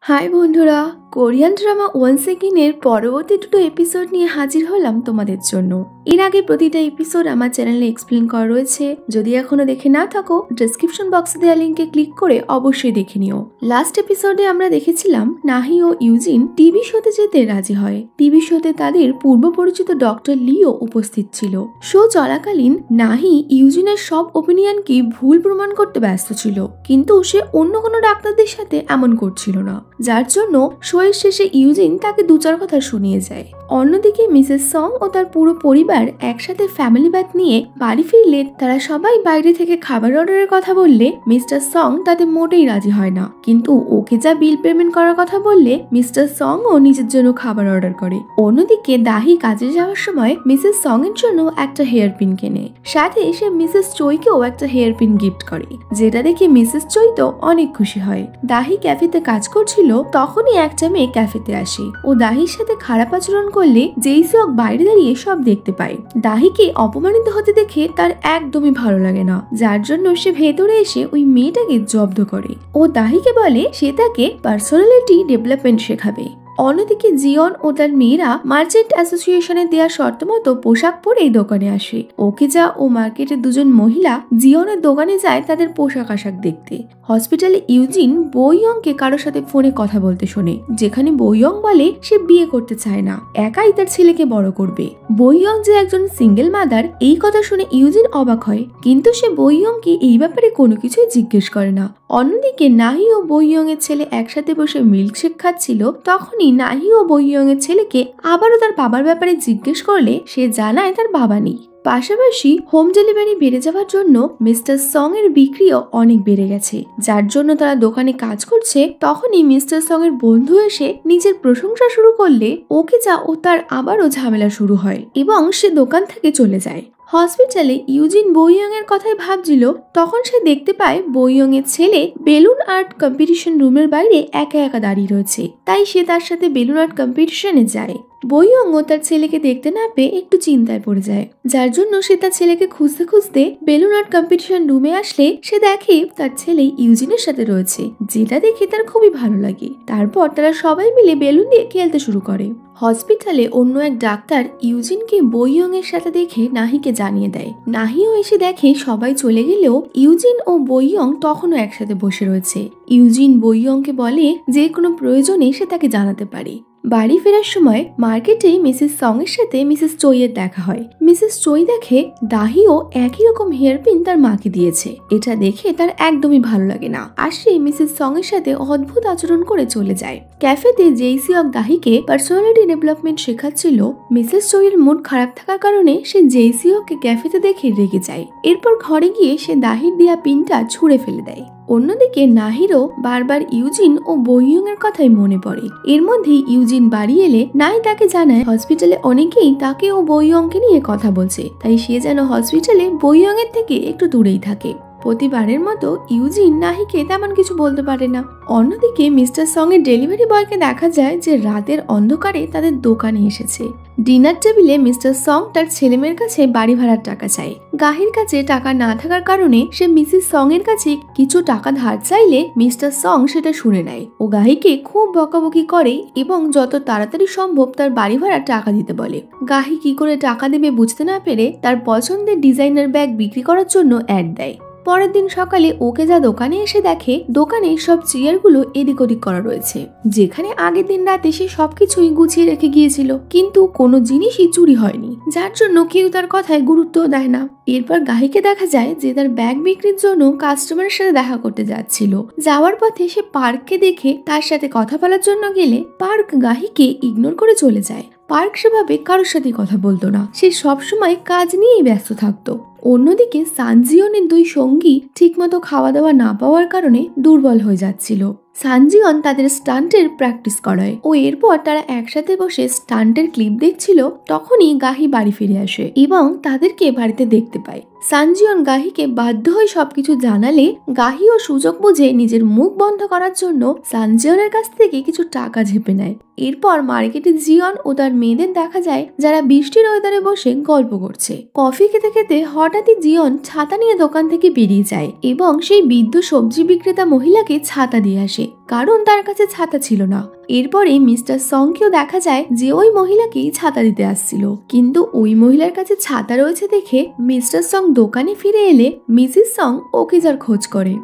High বন্ধুরা, Korean drama one সেকেন্ডের পরবর্তী দুটো এপিসোড নিয়ে হাজির হলাম তোমাদের জন্য। এর আগে প্রতিটা এপিসোড আমার চ্যানেলে এক্সপ্লেন করা রয়েছে, যদি এখনো দেখে না থাকো ডেসক্রিপশন বক্সে দেওয়া লিঙ্কে ক্লিক করে অবশ্যই দেখে নিও। লাস্ট এপিসোডে আমরা দেখেছিলাম নাহি ও ইউজিন টিভি শোতে যেতে রাজি হয়। টিভি শোতে তাদের পূর্ব পরিচিত ডক্টর লিও উপস্থিত ছিল। শো চলাকালীন নাহি ইউজিনের সব ওপিনিয়নকে ভুল প্রমাণ করতে ব্যস্ত ছিল, কিন্তু সে অন্য কোনো ডাক্তারদের সাথে এমন করছিল না, যার জন্য শোয়ের শেষে ইউজিন তাকে দু চার কথা শুনিয়ে যায়। অন্যদিকে মিসেস সং ও তার পুরো পরিবার একসাথে ফ্যামিলি ব্যাথ নিয়ে বাড়ি ফিরলে তারা সবাই বাইরে থেকে খাবার অর্ডারের কথা বললে মিস্টার সং তাতে মোটেই রাজি হয় না, কিন্তু ওকে যা বিল পেমেন্ট করার কথা বললে মিস্টার সং ও নিজের জন্য খাবার অর্ডার করে। অন্যদিকে দাহি কাজে যাওয়ার সময় মিসেস সং এর জন্য একটা হেয়ার পিন কেনে, সাথে সে মিসেস চইকেও একটা হেয়ার পিন গিফট করে, যেটা দেখে মিসেস চই তো অনেক খুশি হয়। দাহি ক্যাফেতে কাজ করছিল, তখনই একটা মেয়ে ক্যাফেতে আসে ও দাহির সাথে খারাপ আচরণ করলে জেইসিওক বাইরে দাঁড়িয়ে সব দেখতে পায়। দাহিকে অপমানিত হতে দেখে তার একদমই ভালো লাগে না, যার জন্য সে ভেতরে এসে ওই মেয়েটাকে জব্দ করে ও দাহিকে বলে সে তাকে পার্সোনালিটি ডেভেলপমেন্ট শেখাবে। অন্যদিকে জিয়ন ও তার মেয়েরা মার্চেন্ট অ্যাসোসিয়েশনের দেওয়া শর্ত মতো পোশাক পরে এই দোকানে আসে। ওকেজা ও মার্কেটের দুজন মহিলা জিয়নের দোকানে যায় তাদের পোশাক আশাক দেখতে। হসপিটালে ইউজিন বইয়ংকে কারোর সাথে ফোনে কথা বলতে শোনে, যেখানে বইয়ং বলে সে বিয়ে করতে চায় না, একাই তার ছেলেকে বড় করবে। বইয়ং যে একজন সিঙ্গেল মাদার এই কথা শুনে ইউজিন অবাক হয়, কিন্তু সে বইয়ংকে এই ব্যাপারে কোনো কিছুই জিজ্ঞেস করে না। অন্যদিকে নাহি ও বইয়ং এর ছেলে একসাথে বসে মিল্কশেক খাচ্ছিল, তখনই নাহি ও বইয়ং এর ছেলেকে আবারও তার বাবার ব্যাপারে জিজ্ঞেস করলে সে জানায় তার বাবা নেই। পাশাপাশি হোম ডেলিভারি বেড়ে যাওয়ার জন্য মিস্টার সং এর বিক্রিও অনেক বেড়ে গেছে, যার জন্য তারা দোকানে কাজ করছে। তখনই মিস্টার সং এর বন্ধু এসে নিজের প্রশংসা শুরু করলে ওকেজা ও তার আবারও ঝামেলা শুরু হয় এবং সে দোকান থেকে চলে যায়। হসপিটালে ইউজিন বইয়ং এর কথাই ভাবছিল, তখন সে দেখতে পায় বইয়ং এর ছেলে বেলুন আর্ট কম্পিটিশন রুমের বাইরে একা একা দাঁড়িয়ে রয়েছে, তাই সে তার সাথে বেলুন আর্ট কম্পিটিশনে যায়। বইয়ং ও তার ছেলেকে দেখতে না পেয়ে একটু চিন্তায় পড়ে যায়, যার জন্য সে তার ছেলেকে খুঁজতে খুঁজতে বেলুন আর্ট কম্পিটিশন রুমে আসলে সে দেখে তার ছেলে ইউজিনের সাথে রয়েছে, যেটা দেখে তার খুবই ভালো লাগে। তারপর তারা সবাই মিলে বেলুন দিয়ে খেলতে শুরু করে। হসপিটালে অন্য এক ডাক্তার ইউজিনকে বইয়ং এর সাথে দেখে নাহিকে জানিয়ে দেয়। নাহিও এসে দেখে সবাই চলে গেলেও ইউজিন ও বইয়ং তখনও একসাথে বসে রয়েছে। ইউজিন বইয়ংকে বলে যে কোনো প্রয়োজনে সে তাকে জানাতে পারে। বাড়ি ফেরার সময় মার্কেটে মিসেস সং এর সাথে মিসেস চই এর দেখা হয়। মিসেস চই দেখে দাহিও একই রকম হেয়ার পিন তার মাকে দিয়েছে, এটা দেখে তার একদমই ভালো লাগে না, আর সে মিসেস সং এর সাথে অদ্ভুত আচরণ করে চলে যায়। ক্যাফেতে জেইসিওক দাহিকে পার্সোনালিটি ডেভেলপমেন্ট শেখাচ্ছিল। মিসেস চই এর মুড খারাপ থাকার কারণে সে জেইসিওকে ক্যাফেতে দেখে রেগে যায়। এরপর ঘরে গিয়ে সে দাহির দেয়া পিনটা ছুঁড়ে ফেলে দেয়। অন্যদিকে নাহিরও বারবার ইউজিন ও বইয়ং এর কথাই মনে পড়ে। এর মধ্যেই ইউজিন বাড়ি এলে নাই তাকে জানায় হসপিটালে অনেকেই তাকে ও বইয়ংকে নিয়ে কথা বলছে, তাই সে যেন হসপিটালে বইয়ং এর থেকে একটু দূরেই থাকে। প্রতিবারের মতো ইউজিন নাহিকে তেমন কিছু বলতে পারে না। অন্যদিকে মিস্টার সং এর ডেলিভারি বয়কে দেখা যায় যে রাতের অন্ধকারে তাদের দোকানে এসেছে। ডিনার টেবিলে মিস্টার সং তার ছেলেমেয়ের কাছে বাড়ি ভাড়ার টাকা চায়। গাহির কাছে টাকা না থাকার কারণে সে মিসেস সং এর কাছে কিছু টাকা ধার চাইলে মিস্টার সং সেটা শুনে নেয় ও গাহিকে খুব বকাবকি করে এবং যত তাড়াতাড়ি সম্ভব তার বাড়ি ভাড়া টাকা দিতে বলে। গাহি কি করে টাকা দেবে বুঝতে না পেরে তার পছন্দের ডিজাইনার ব্যাগ বিক্রি করার জন্য অ্যাড দেয়। পরের দিন সকালে ওকেজা দোকানে এসে দেখে দোকানে সব চেয়ারগুলো এদিক ওদিক করা রয়েছে, যেখানে আগের দিন রাতে সে সবকিছুই গুছিয়ে রেখে গিয়েছিল, কিন্তু কোনো জিনিসই চুরি হয়নি, যার জন্য কেউ তার কথায় গুরুত্ব দেয় না। এরপর গাহিকে দেখা যায় যে তার ব্যাগ বিক্রির জন্য কাস্টমারের সাথে দেখা করতে যাচ্ছিল। যাওয়ার পথে সে পার্ককে দেখে তার সাথে কথা বলার জন্য গেলে পার্ক গাহিকে ইগনোর করে চলে যায়। পার্ক সেভাবে কারোর সাথে কথা বলতো না, সে সবসময় কাজ নিয়েই ব্যস্ত থাকতো। অন্যদিকে সানজিয়নের দুই সঙ্গী ঠিকমতো খাওয়া দাওয়া না পাওয়ার কারণে দুর্বল হয়ে যাচ্ছিল। সানজিয়ন তাদের স্টান্টের প্র্যাকটিস করায় ও এরপর তারা একসাথে বসে স্টান্টের ক্লিপ দেখছিল। তখনই গাহি বাড়ি ফিরে আসে এবং তাদেরকে বাড়িতে দেখতে পায়। সানজিয়ন গাহিকে বাধ্য হয়ে সবকিছু জানালে গাহিও সুযোগ বুঝে নিজের মুখ বন্ধ করার জন্য সানজিয়নের কাছ থেকে কিছু টাকা ঝেপে নেয়। এরপর মার্কেটে জিয়ন ও তার মেয়েদের দেখা যায় যারা বৃষ্টির ওয়েদারে বসে গল্প করছে। কফি খেতে খেতে হঠাৎই জিয়ন ছাতা নিয়ে দোকান থেকে বেরিয়ে যায় এবং সেই বৃদ্ধ সবজি বিক্রেতা মহিলাকে ছাতা দিয়ে আসে। আসে, কারণ তার কাছে ছাতা ছিল না। এরপরে মিস্টার সংকেও দেখা যায় যে ওই মহিলাকেই ছাতা দিতে আসছিল, কিন্তু ওই মহিলার কাছে ছাতা রয়েছে দেখে মিস্টার সং দোকানে ফিরে এলে মিসেস সং ওকেজার খোঁজ করে।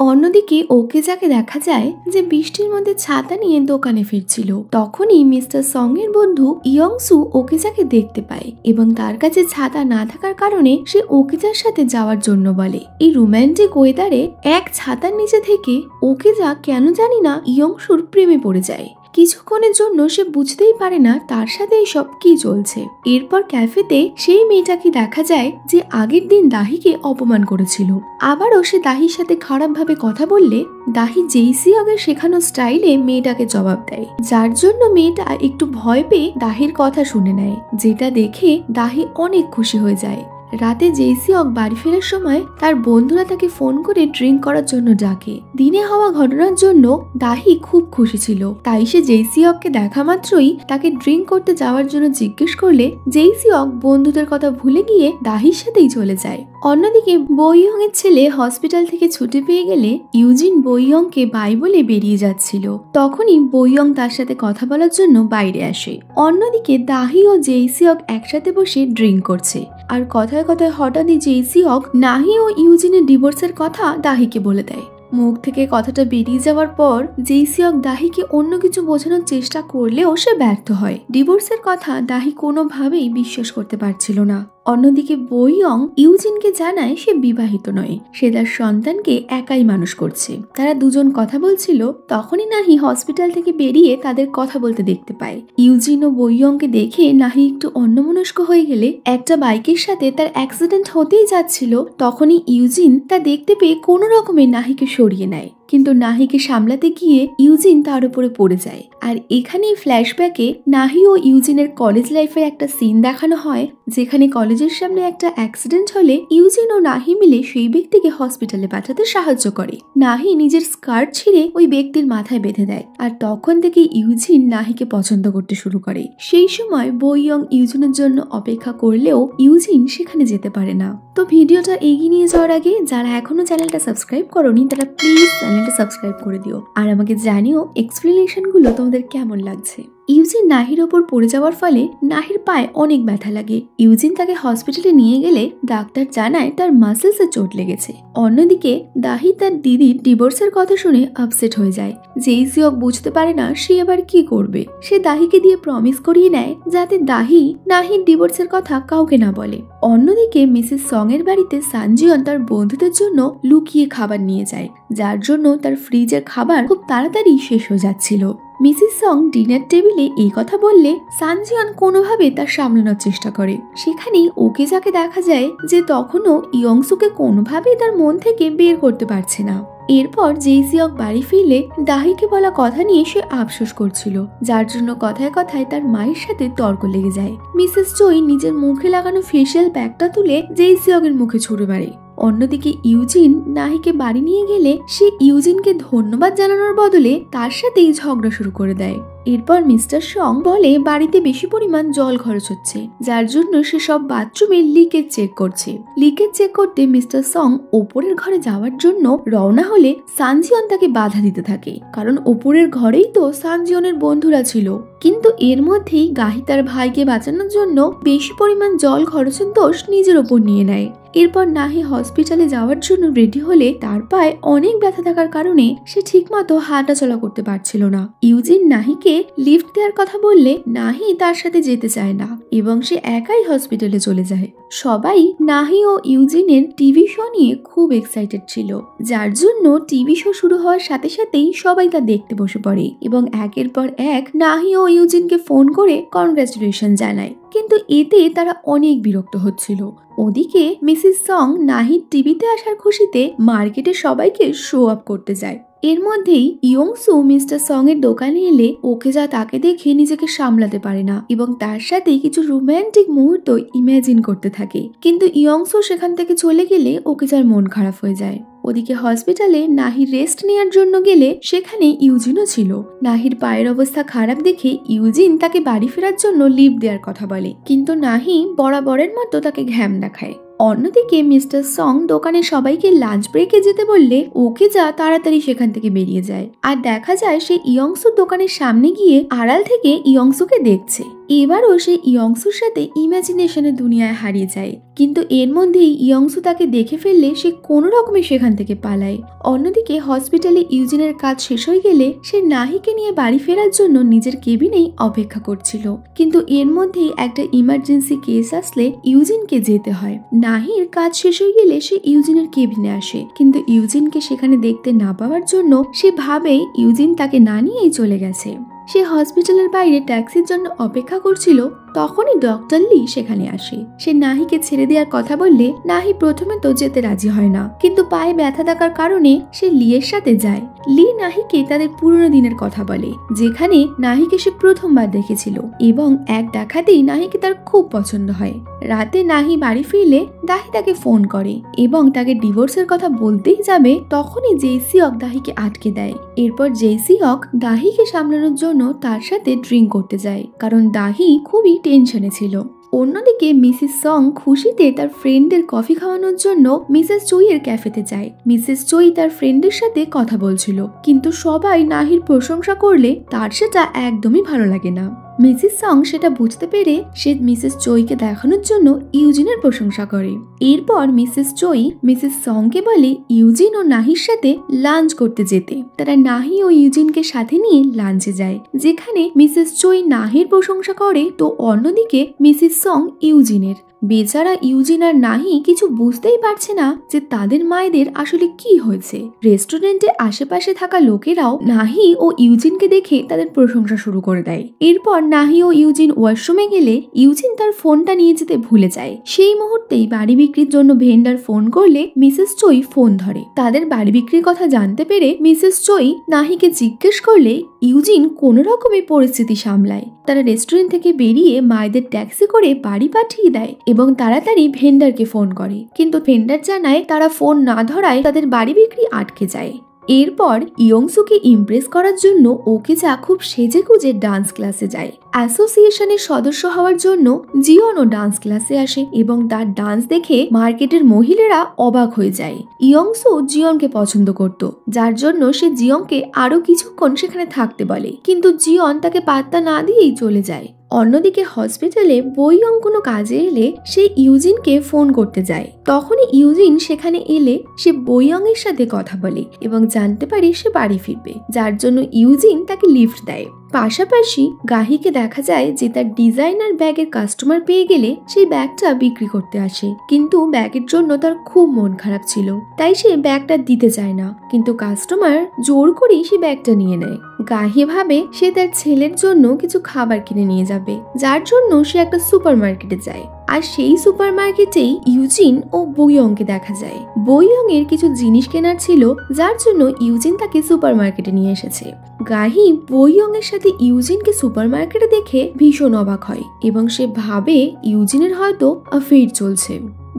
অন্যদিকে ওকেজাকে দেখা যায় যে বৃষ্টির মধ্যে ছাতা নিয়ে দোকানে ফিরছিল। তখনই মিস্টার সং এর বন্ধু ইয়ংসু ওকেজাকে দেখতে পায় এবং তার কাছে ছাতা না থাকার কারণে সে ওকেজার সাথে যাওয়ার জন্য বলে। এই রোম্যান্টিক ওয়েদারে এক ছাতার নিচে থেকে ওকেজা কেন জানি না ইয়ংসুর প্রেমে পড়ে যায়। কিছুক্ষণের জন্য সে বুঝতেই পারে না তার সাথে এসব কি চলছে। এরপর ক্যাফেতে সেই মেয়েটাকে দেখা যায় যে আগের দিন দাহিকে অপমান করেছিল। আবারও সে দাহির সাথে খারাপভাবে কথা বললে দাহি জেইসিয়গের শেখানো স্টাইলে মেয়েটাকে জবাব দেয়, যার জন্য মেয়েটা একটু ভয় পেয়ে দাহির কথা শুনে নেয়, যেটা দেখে দাহি অনেক খুশি হয়ে যায়। রাতে জেইসিয়ক বাড়ি ফেরার সময় তার বন্ধুরা তাকে ফোন করে ড্রিঙ্ক করার জন্য ডাকে। দিনে হওয়া ঘটনার জন্য দাহি খুব খুশি ছিল, তাই সে জেইসিয়ককে দেখা মাত্রই তাকে ড্রিঙ্ক করতে যাওয়ার জন্য জিজ্ঞেস করলে জেইসিয়ক বন্ধুদের কথা ভুলে গিয়ে দাহির সাথেই চলে যায়। অন্যদিকে বইয়ং এর ছেলে হসপিটাল থেকে ছুটি পেয়ে গেলে ইউজিন বইয়ংকে বাই বলে বেরিয়ে যাচ্ছিল। তখনই বইয়ং তার সাথে কথা বলার জন্য বাইরে আসে। অন্যদিকে দাহি ও জেইসিয়ক একসাথে বসে ড্রিঙ্ক করছে, আর কথায় কথায় হঠাৎই জেইসিয়ক নাহি ও ইউজিনের ডিভোর্সের কথা দাহিকে বলে দেয়। মুখ থেকে কথাটা বেরিয়ে যাওয়ার পর জেইসিয়ক দাহিকে অন্য কিছু বোঝানোর চেষ্টা করলেও সে ব্যর্থ হয়। ডিভোর্সের কথা দাহি কোনোভাবেই বিশ্বাস করতে পারছিল না। অন্যদিকে বইয়ং ইউজিনকে জানায় সে বিবাহিত নয়, সে তার সন্তানকে একাই মানুষ করছে। তারা দুজন কথা বলছিল, তখনই নাহি হসপিটাল থেকে বেরিয়ে তাদের কথা বলতে দেখতে পায়। ইউজিন ও বইয়ংকে দেখে নাহি একটু অন্যমনস্ক হয়ে গেলে একটা বাইকের সাথে তার অ্যাক্সিডেন্ট হতেই যাচ্ছিল, তখনই ইউজিন তা দেখতে পেয়ে কোনো রকমে নাহিকে সরিয়ে নেয়। কিন্তু নাহিকে সামলাতে গিয়ে ইউজিন তার উপরে পড়ে যায়। আর এখানেই ফ্ল্যাশব্যাকে নাহি ও ইউজিনের কলেজ লাইফের একটা সিন দেখানো হয়, যেখানে কলেজের সামনে একটা অ্যাক্সিডেন্ট হলে ইউজিন ও নাহি মিলে সেই ব্যক্তিকে হসপিটালে পাঠাতে সাহায্য করে। নাহি নিজের স্কার্ট ছিঁড়ে ওই ব্যক্তির মাথায় বেঁধে দেয়, আর তখন থেকে ইউজিন নাহিকে পছন্দ করতে শুরু করে। সেই সময় বইয়ং ইউজিনের জন্য অপেক্ষা করলেও ইউজিন সেখানে যেতে পারে না। তো ভিডিওটা এগিয়ে নিয়ে যাওয়ার আগে যারা এখনো চ্যানেলটা সাবস্ক্রাইব করোনি তারা প্লিজ চ্যানেলটা সাবস্ক্রাইব করে দিও, আর আমাকে জানিও এক্সপ্লেনেশন গুলো তোমাদের কেমন লাগছে। ইউজিন নাহির ওপর পড়ে যাওয়ার ফলে নাহির পায়ে অনেক ব্যথা লাগে। ইউজিন তাকে হসপিটালে নিয়ে গেলে ডাক্তার জানায় তার মাসেলসে চোট লেগেছে। অন্যদিকে দাহি তার দিদির ডিভোর্সের কথা শুনে আপসেট হয়ে যায়। জেইসিয়ক বুঝতে পারে না সে এবার কি করবে। সে দাহিকে দিয়ে প্রমিস করিয়ে নেয় যাতে দাহি নাহির ডিভোর্সের কথা কাউকে না বলে। অন্যদিকে মিসেস সং এর বাড়িতে সানজিয়ন তার বন্ধুদের জন্য লুকিয়ে খাবার নিয়ে যায়, যার জন্য তার ফ্রিজের খাবার খুব তাড়াতাড়ি শেষ হয়ে যাচ্ছিল। মিসেস সং ডিনার টেবিলে এই কথা বললে সানজিয়ন কোনোভাবে তার সামলানোর চেষ্টা করে। সেখানেই ওকেজাকে দেখা যায় যে তখনও ইয়ংসুকে কোনোভাবেই তার মন থেকে বের করতে পারছে না। এরপর জেইসিয়ক বাড়ি ফিরলে দাহিকে বলা কথা নিয়ে সে আফসোস করছিল, যার জন্য কথায় কথায় তার মায়ের সাথে তর্ক লেগে যায়। মিসেস চই নিজের মুখে লাগানো ফেশিয়াল প্যাকটা তুলে জেইসিয়কের মুখে ছুঁড়ে মারে। অন্যদিকে ইউজিন নাহিকে বাড়ি নিয়ে গেলে সে ইউজিনকে ধন্যবাদ জানানোর বদলে তার সাথেই ঝগড়া শুরু করে দেয়। এরপর মিস্টার সং বলে বাড়িতে বেশি পরিমাণ জল খরচ হচ্ছে, যার জন্য সে সব বাথরুমে লিকেজ চেক করছে। লিকেজ চেক করতে মিস্টার সং ওপরের ঘরে যাওয়ার জন্য রওনা হলে সানজিয়ন তাকে বাধা দিতে থাকে, কারণ ওপরের ঘরেই তো সানজিয়নের বন্ধুরা ছিল। কিন্তু এর মধ্যেই গাহি তার ভাইকে বাঁচানোর জন্য বেশি পরিমাণ জল খরচের দোষ নিজের ওপর নিয়ে নেয়। এরপর নাহি হসপিটালে যাওয়ার জন্য রেডি হলে তার পায়ে অনেক ব্যথা থাকার কারণে সে ঠিকমতো হাঁটাচলা করতে পারছিল না। ইউজিন নাহিকে লিফট দেওয়ার কথা বললে নাহি তার সাথে যেতে চায় না এবং সে একাই হসপিটালে চলে যায়। সবাই নাহি ও ইউজিনের টিভি শো নিয়ে খুব এক্সাইটেড ছিল, যার জন্য টিভি শো শুরু হওয়ার সাথে সাথেই সবাই তা দেখতে বসে পড়ে এবং একের পর এক নাহি ও ইউজিনকে ফোন করে কনগ্রাচুলেশন জানায়। কিন্তু এতে তারা অনেক বিরক্ত হচ্ছিল। ওদিকে মিসেস সং নাহির টিভিতে আসার খুশিতে মার্কেটে সবাইকে শো আপ করতে যায়। এর মধ্যেই ইয়ংসু মিস্টার সং এর দোকানে এলে ওকেজা তাকে দেখে নিজেকে সামলাতে পারে না এবং তার সাথে কিছু রোম্যান্টিক মুহূর্ত ইমাজিন করতে থাকে। কিন্তু ইয়ংসু সেখান থেকে চলে গেলে ওকেজার মন খারাপ হয়ে যায়। ওদিকে হসপিটালে নাহির রেস্ট নেওয়ার জন্য গেলে সেখানে ইউজিনও ছিল। নাহির পায়ের অবস্থা খারাপ দেখে ইউজিন তাকে বাড়ি ফেরার জন্য লিভ দেওয়ার কথা বলে, কিন্তু নাহি বরাবরের মতো তাকে ঘ্যাম দেখায়। অন্যদিকে মিস্টার সং দোকানে সবাইকে লাঞ্চ ব্রেকে যেতে বললে ওকে যা তাড়াতাড়ি সেখান থেকে বেরিয়ে যায়। আর দেখা যায় সে ইয়ংসুর দোকানের সামনে গিয়ে আড়াল থেকে ইয়ংসুকে দেখছে। এবারও সে ইয়ংসুর সাথে ইমাজিনেশনের দুনিয়ায় হারিয়ে যায়, কিন্তু এর মধ্যেই ইয়ংসু তাকে দেখে ফেললে সে কোনো রকমে সেখান থেকে পালায়। অন্যদিকে হসপিটালে ইউজিনের কাজ শেষ হয়ে গেলে সে নাহিকে নিয়ে বাড়ি ফেরার জন্য নিজের কেবিনেই অপেক্ষা করছিল, কিন্তু এর মধ্যেই একটা ইমার্জেন্সি কেস আসলে ইউজিনকে যেতে হয়। নাহির কাজ শেষ হয়ে গেলে সে ইউজিনের কেবিনে আসে, কিন্তু ইউজিনকে সেখানে দেখতে না পাওয়ার জন্য সে ভাবে ইউজিন তাকে না নিয়েই চলে গেছে। সে হসপিটালের বাইরে ট্যাক্সির জন্য অপেক্ষা করছিল, তখনই ডক্টর লি সেখানে আসে। সে নাহিকে ছেড়ে দেওয়ার কথা বললে নাহি প্রথমে তো যেতে রাজি হয় না, কিন্তু পায়ে ব্যথা থাকার কারণে সে লিয়ের সাথে যায়। লি নাহিকে তাদের পুরনো দিনের কথা বলে, যেখানে নাহিকে সে প্রথমবার দেখেছিল, এবং এক দেখাতেই নাহিকে তার খুব পছন্দ হয়। রাতে নাহি বাড়ি ফিরলে দাহি তাকে ফোন করে এবং তাকে ডিভোর্সের কথা বলতেই যাবে, তখনই জেসিওক দাহিকে আটকে দেয়। এরপর জেসিওক দাহিকে সামলানোর জন্য তার সাথে ড্রিঙ্ক করতে যায়, কারণ দাহি খুবই টেনশনে ছিল। অন্যদিকে মিসেস সং খুশিতে তার ফ্রেন্ডদের কফি খাওয়ানোর জন্য মিসেস চুইয়ের ক্যাফেতে যায়। মিসেস চুই তার ফ্রেন্ডের সাথে কথা বলছিল, কিন্তু সবাই নাহির প্রশংসা করলে তার সেটা একদমই ভালো লাগে না। মিসেস সং সেটা বুঝতে পেরে সে মিসেস চইকে দেখানোর জন্য ইউজিনের প্রশংসা করে। এরপর মিসেস চই মিসেস সংকে বলে ইউজিন ও নাহির সাথে লাঞ্চ করতে যেতে। তারা নাহি ও ইউজিনকে সাথে নিয়ে লাঞ্চে যায়, যেখানে মিসেস চই নাহির প্রশংসা করে, তো অন্যদিকে মিসেস সং ইউজিনের। বেচারা ইউজিন আর নাহি কিছু বুঝতেই পারছে না যে তাদের মায়েদের আসলে কি হয়েছে। রেস্টুরেন্টে আশেপাশে থাকা লোকেরাও নাহি ও ইউজিনকে দেখে তাদের প্রশংসা শুরু করে দেয়। এরপর নাহি ও ইউজিন ওয়াশরুমে গেলে ইউজিন তার ফোনটা নিয়ে যেতে ভুলে যায়। সেই মুহূর্তেই বাড়ি বিক্রির জন্য ভেন্ডার ফোন করলে মিসেস চই ফোন ধরে। তাদের বাড়ি বিক্রির কথা জানতে পেরে মিসেস চই নাহিকে জিজ্ঞেস করলে ইউজিন কোনো রকমের পরিস্থিতি সামলায়। তারা রেস্টুরেন্ট থেকে বেরিয়ে মায়েদের ট্যাক্সি করে বাড়ি পাঠিয়ে দেয় এবং তাড়াতাড়ি ভেন্ডারকে ফোন করে, কিন্তু ভেন্ডার জানায় তারা ফোন না ধরায় তাদের বাড়ি বিক্রি আটকে যায়। এরপর ইয়ংসুকে ইমপ্রেস করার জন্য ওকে যা খুব সেজেগুজে ডান্স ক্লাসে যায়। অ্যাসোসিয়েশনের সদস্য হওয়ার জন্য জিয়নও ডান্স ক্লাসে আসে এবং তার ডান্স দেখে মার্কেটের মহিলারা অবাক হয়ে যায়। ইয়ংসু জিয়নকে পছন্দ করত, যার জন্য সে জিয়নকে আরো কিছুক্ষণ সেখানে থাকতে বলে, কিন্তু জিয়ন তাকে পাত্তা না দিয়েই চলে যায়। অন্যদিকে হসপিটালে বইয়ং কোনো কাজে এলে সে ইউজিনকে ফোন করতে যায়। তখনই ইউজিন সেখানে এলে সে বইয়ং এর সাথে কথা বলে এবং জানতে পারে সে বাড়ি ফিরবে, যার জন্য ইউজিন তাকে লিফট দেয়। পাশাপাশি গাহিকে দেখা যায় যে তার ডিজাইনার ব্যাগের কাস্টমার পেয়ে গেলে সেই ব্যাগটা বিক্রি করতে আসে, কিন্তু ব্যাগের জন্য তার খুব মন খারাপ ছিল, তাই সে ব্যাগটা দিতে চায় না, কিন্তু কাস্টমার জোর করেই সে ব্যাগটা নিয়ে নেয়। গাহি ভাবে সে তার ছেলের জন্য কিছু খাবার কিনে নিয়ে যাবে, যার জন্য সে একটা সুপার মার্কেটে যায়। আর সেই সুপার মার্কেটেই ইউজিন ও বইয়ংকে দেখা যায়। বইয়ং এর কিছু জিনিস কেনার ছিল, যার জন্য ইউজিন তাকে সুপার মার্কেটে নিয়ে এসেছে। গাহি বইয়ং এর সাথে ইউজিনকে সুপার মার্কেটে দেখে ভীষণ অবাক হয় এবং সে ভাবে ইউজিনের হয়তো অ্যাফেয়ার চলছে।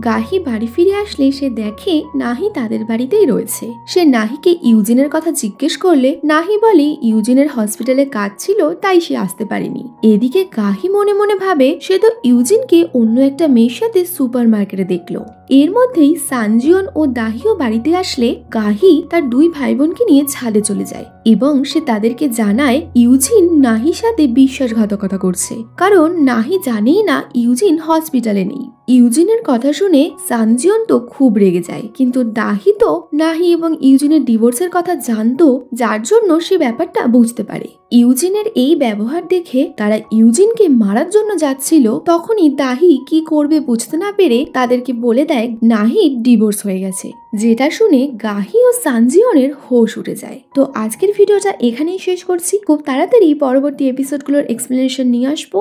গাহি বাড়ি ফিরে আসলে সে দেখে নাহি তাদের বাড়িতেই রয়েছে। সে নাহিকে ইউজিনের কথা জিজ্ঞেস করলে নাহি বলে ইউজিনের হসপিটালে কাজ ছিল, তাই সে আসতে পারেনি। এদিকে গাহি মনে মনে ভাবে সে তো ইউজিনকে অন্য একটা মেয়ের সাথে সুপার মার্কেটে দেখলো। এর মধ্যেই সানজিয়ন ও দাহিও বাড়িতে আসলে গাহি তার দুই ভাই বোনকে নিয়ে ছাদে চলে যায় এবং সে তাদেরকে জানায় ইউজিন নাহির সাথে বিশ্বাসঘাতকতা করছে, কারণ নাহি জানেই না ইউজিন হসপিটালে নেই। ইউজিনের কথা শুনে সানজিয়ন তো খুব রেগে যায়, কিন্তু দাহি তো নাহি এবং ইউজিনের ডিভোর্সের কথা জানতো, যার জন্য সে ব্যাপারটা বুঝতে পারে। ইউজিনের এই ব্যবহার দেখে তারা ইউজিনকে মারার জন্য যাচ্ছিল, তখনই দাহি কি করবে বুঝতে না পেরে তাদেরকে বলে দেয় নাহির ডিভোর্স হয়ে গেছে, যেটা শুনে গাহি ও সানজিয়নের হোশ উঠে যায়। তো আজকের ভিডিওটা এখানেই শেষ করছি। খুব তাড়াতাড়ি পরবর্তী এপিসোডগুলোর এক্সপ্লেনেশন নিয়ে আসবো।